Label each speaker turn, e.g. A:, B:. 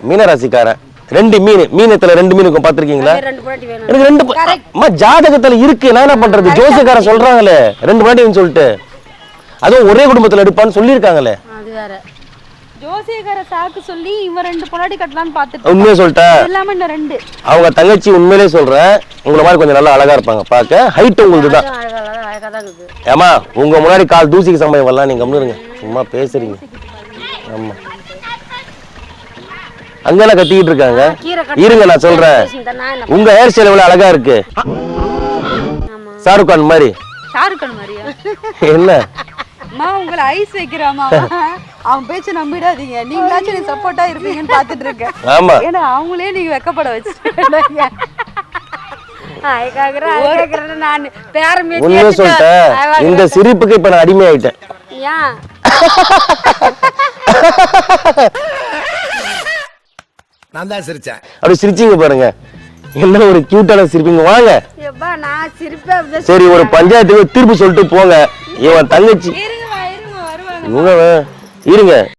A: மீனராசிக்காரன். 2 மீனத்துல 2 மீனுக்கும் பாத்திருக்கீங்களா? எனக்கு 2 ஜாதகத்துல இருக்கு. நான் என்ன பண்றது? ஜோசியக்காரன் சொல்றாங்களே 2 பொண்டாட்டின்னு சொல்லிட்டு. அதுவும் ஒரே குடும்பத்துல எடுப்பான்னு சொல்லியிருக்காங்களே.
B: அது வேற ஜோசியக்கார சாக்கு சொல்லி இவன் 2 பொண்டாட்டி கட்டலாம்னு பாத்துட்டு.
A: உண்மையே சொல்லிட்டேன்.
B: எல்லாமே இந்த 2.
A: அவங்க தங்கச்சி உண்மையிலே சொல்றேன். உங்களை மாதிரி கொஞ்சம் நல்லா அழகா இருப்பாங்க. பாக்க ஹைட் உங்களுக்கு தான்.
B: அழகா தான் இருக்கு.
A: ஏமா உங்க முன்னாடி கால் தூசிக்கு சம்பவம் வரலாம். நீங்க கம்முனுங்க. சும்மா பேசுறீங்க. ஆமா அங்கெல்லாம் கத்திக்கிட்டு இருக்காங்க. இருங்க நான் சொல்றேன். உங்க ஹேர் ஸ்டைல் எவ்வளவு அழகா இருக்கு. ஷாருக் கான் மாதிரி.
B: ஷாருக் கான் மாதிரியா?
A: என்ன
B: அம்மா உங்களை ஐஸ் வைக்கிறாமா? அவன் பேச்சு நம்பிடாதீங்க. நீங்களாச்சும் நீ சப்போர்ட்டா இருப்பீங்கன்னு பாத்துட்டு இருக்கேன்.
A: ஆமா
B: ஏன்னா அவங்களே நீங்க வெக்கப்பட வச்சுட்டீங்க.
A: உண்மையை சொல்லிட்டேன். இந்த சிரிப்புக்கு இப்ப நான் அடிமை ஆயிட்டேன்.
C: நான் தான் சிரிச்சேன்.
A: அப்படி சிரிச்சீங்க பாருங்க. என்ன ஒரு கியூட்டான சிரிப்பீங்க. வாங்க சரி ஒரு பஞ்சாயத்துக்கு தீர்ப்பு சொல்லிட்டு போங்க. இவன் தங்கச்சி இருங்க